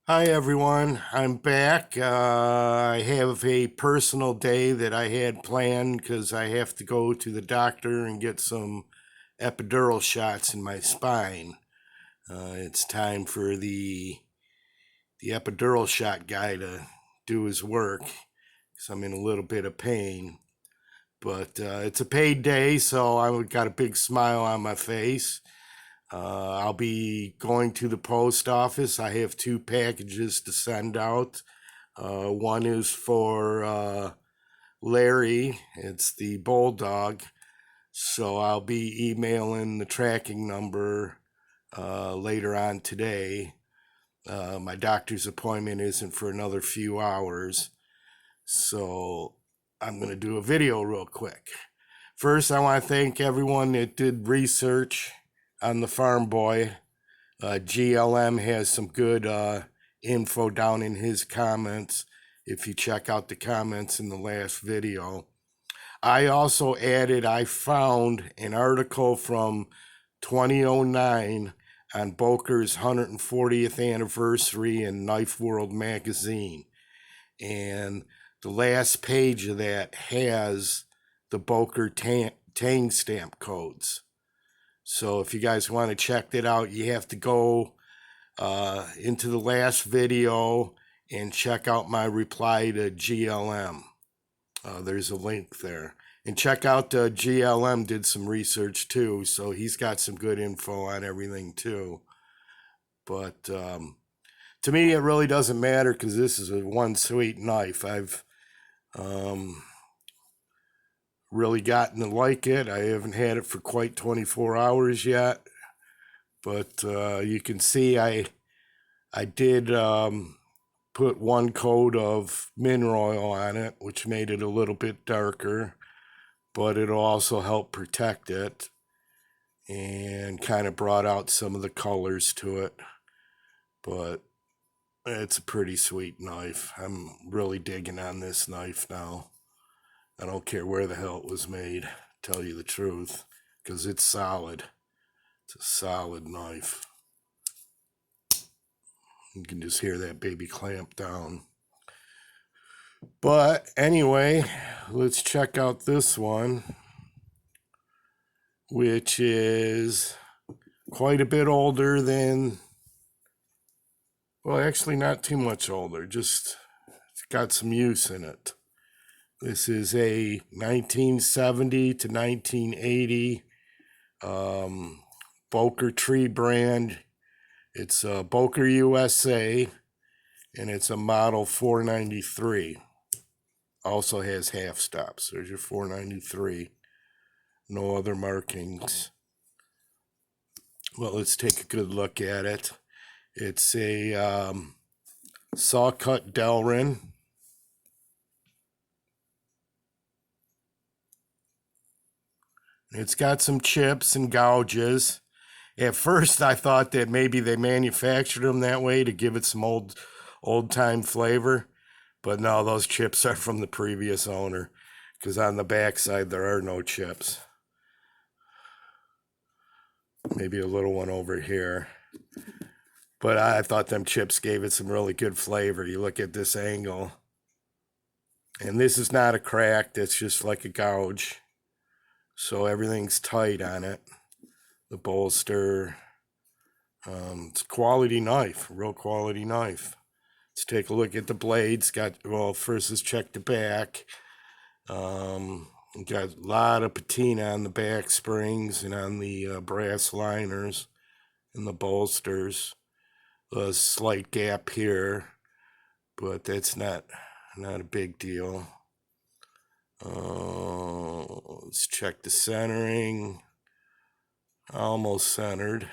Hi everyone, I'm back. I have a personal day that I had planned because I have to go to the doctor and get some epidural shots in my spine. It's time for the epidural shot guy to do his work because I'm in a little bit of pain. But it's a paid day, so I've got a big smile on my face. I'll be going to the post office. I have two packages to send out. One is for Larry, it's the bulldog. So I'll be emailing the tracking number later on today. My doctor's appointment isn't for another few hours. So I'm going to do a video real quick. First, I want to thank everyone that did research on the farm boy. GLM has some good info down in his comments if you check out the comments in the last video. I also I found an article from 2009 on Boker's 140th anniversary in Knife World magazine. And the last page of that has the Boker Tang stamp codes. So if you guys want to check that out, you have to go into the last video and check out my reply to GLM. There's a link there. And check out GLM did some research too, so he's got some good info on everything too. But to me, it really doesn't matter because this is a one sweet knife. I've really gotten to like it. I haven't had it for quite 24 hours yet, but you can see I did put one coat of mineral oil on it, which made it a little bit darker, but it'll also help protect it and kind of brought out some of the colors to it. But it's a pretty sweet knife. I'm really digging on this knife now. I don't care where the hell it was made, tell you the truth, because it's solid. It's a solid knife. You can just hear that baby clamp down. But anyway, let's check out this one, which is quite a bit older than, well, actually not too much older, just it's got some use in it. This is a 1970 to 1980 Boker tree brand. It's Boker USA, and it's a model 493. Also has half stops. There's your 493. No other markings. Well, let's take a good look at it. It's a sawcut delrin. It's got some chips and gouges. At first, I thought that maybe they manufactured them that way to give it some old-time flavor. But no, those chips are from the previous owner, because on the backside there are no chips. Maybe a little one over here. But I thought them chips gave it some really good flavor. You look at this angle. And this is not a crack, that's just like a gouge. So everything's tight on it. The bolster. It's a quality knife, real quality knife. Let's take a look at the blades. Well, first let's check the back. Got a lot of patina on the back springs and on the brass liners and the bolsters. A slight gap here, but that's not a big deal. Let's check the centering. Almost centered.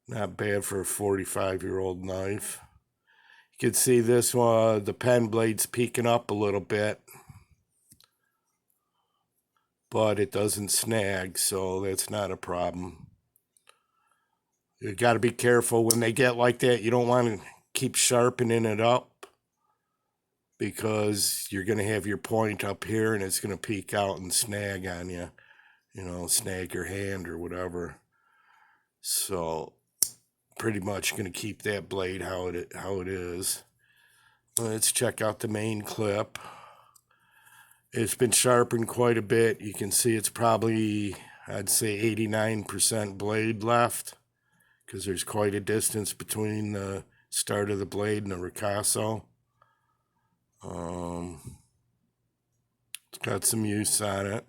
Not bad for a 45-year-old knife. You can see this one, the pen blade's peeking up a little bit, but it doesn't snag, so that's not a problem. You got to be careful when they get like that. You don't want to keep sharpening it up because you're going to have your point up here and it's going to peek out and snag on you. You know, snag your hand or whatever. So pretty much going to keep that blade how it is. Let's check out the main clip. It's been sharpened quite a bit. You can see it's probably, I'd say 89% blade left, because there's quite a distance between the start of the blade and the ricasso. It's got some use on it.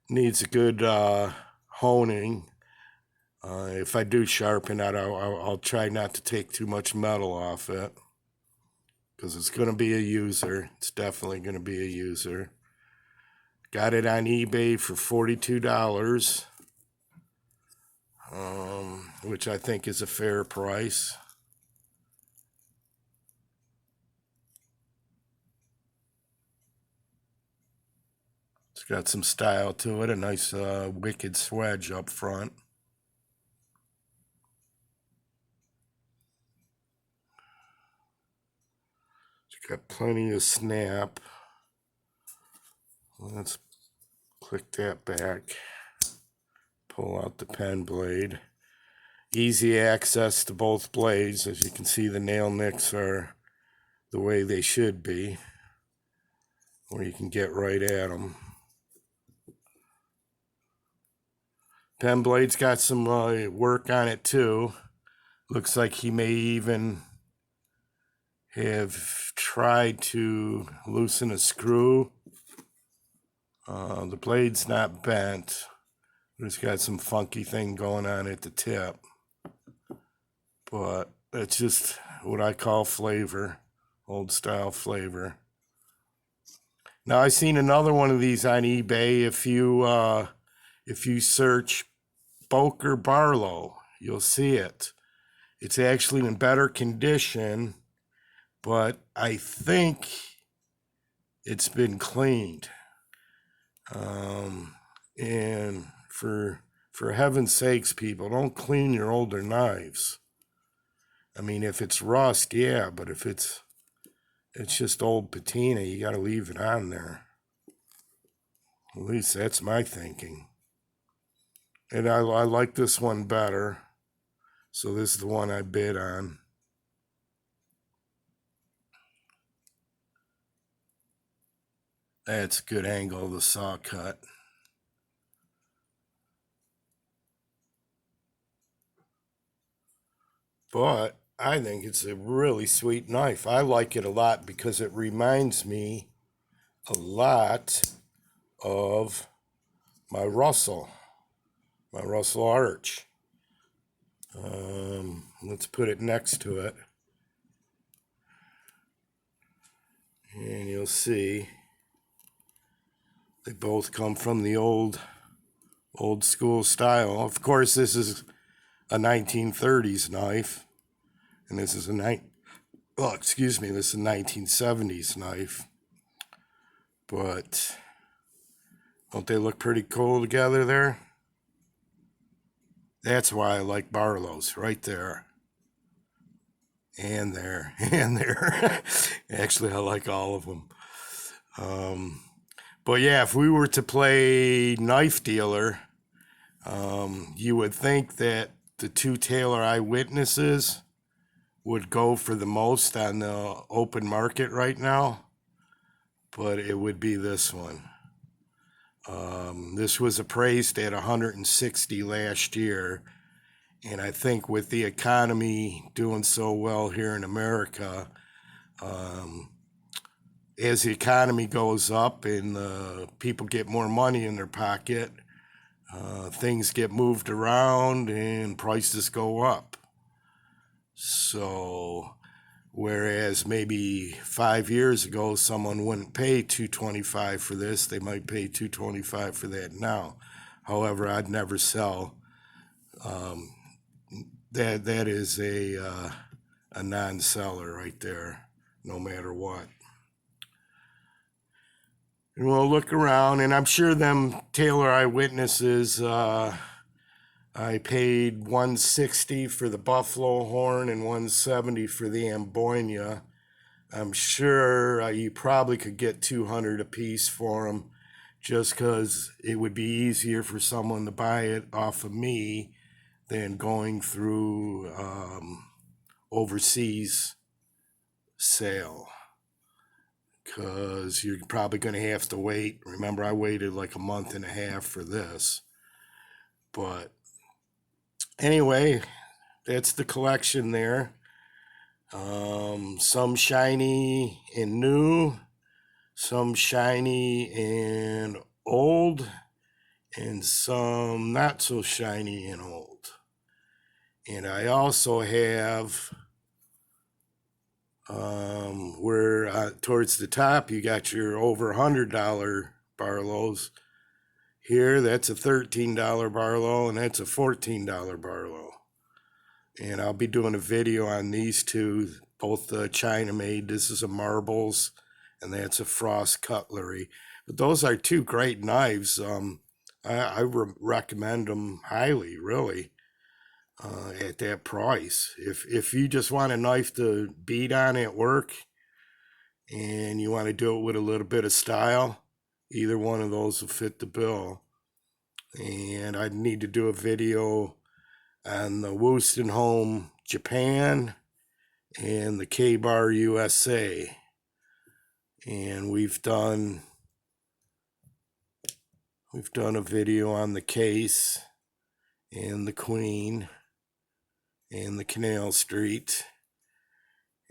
Needs a good honing. If I do sharpen it, I'll try not to take too much metal off it, because it's going to be a user. It's definitely going to be a user. Got it on eBay for $42, which I think is a fair price. It's got some style to it, a nice wicked swedge up front. It's got plenty of snap. Let's click that back. Pull out the pen blade. Easy access to both blades. As you can see, the nail nicks are the way they should be, where you can get right at them. Pen blade's got some work on it too. Looks like he may even have tried to loosen a screw. The blade's not bent. It's got some funky thing going on at the tip. But it's just what I call flavor, old style flavor. Now, I've seen another one of these on eBay. If you search Boker Barlow, you'll see it. It's actually in better condition, but I think it's been cleaned. And for heaven's sakes, people, don't clean your older knives. I mean, if it's rust, yeah, but if it's just old patina, you got to leave it on there. At least that's my thinking. And I like this one better, so this is the one I bid on. That's a good angle of the saw cut. But I think it's a really sweet knife. I like it a lot because it reminds me a lot of my Russell Arch. Let's put it next to it, and you'll see they both come from the old school style. Of course, this is a 1930s knife, and this is a 1970s knife. But don't they look pretty cool together there? That's why I like Barlow's, right there. And there, and there. Actually, I like all of them. But yeah, if we were to play knife dealer, you would think that the two Taylor Eyewitnesses would go for the most on the open market right now, but it would be this one. This was appraised at $160 last year, and I think with the economy doing so well here in America, as the economy goes up and people get more money in their pocket, things get moved around and prices go up. So whereas maybe 5 years ago someone wouldn't pay $225 for this, they might pay $225 for that now. However, I'd never sell. That is a non-seller right there, no matter what. And we'll look around, and I'm sure them Taylor Eyewitnesses, I paid $160 for the buffalo horn and $170 for the Amboina. I'm sure you probably could get $200 a piece for them, just because it would be easier for someone to buy it off of me than going through overseas sale, because you're probably going to have to wait. Remember, I waited like a month and a half for this. But anyway, that's the collection there. Some shiny and new, some shiny and old, and some not so shiny and old. And I also have where towards the top you got your over $100 Barlows. Here, that's a $13 Barlow, and that's a $14 Barlow. And I'll be doing a video on these two, both China made. This is a marbles, and that's a frost cutlery. But those are two great knives. I recommend them highly, really, at that price. If you just want a knife to beat on at work, and you want to do it with a little bit of style, either one of those will fit the bill. And I need to do a video on the Wooston Home Japan and the Boker USA. And we've done a video on the case and the Queen and the Canal Street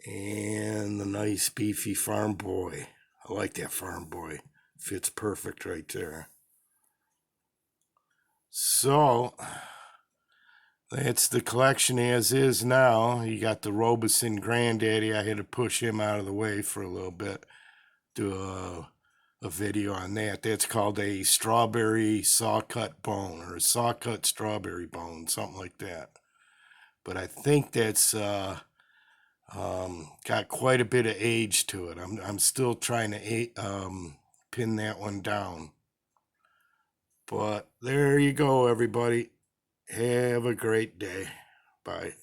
and the nice beefy Farm Boy. I like that Farm Boy. Fits perfect right there. So that's the collection as is now. You got the Robeson Granddaddy. I had to push him out of the way for a little bit. Do a video on that. That's called a strawberry sawcut bone, or a sawcut strawberry bone, something like that. But I think that's got quite a bit of age to it. I'm still trying to pin that one down. But there you go, everybody. Have a great day. Bye.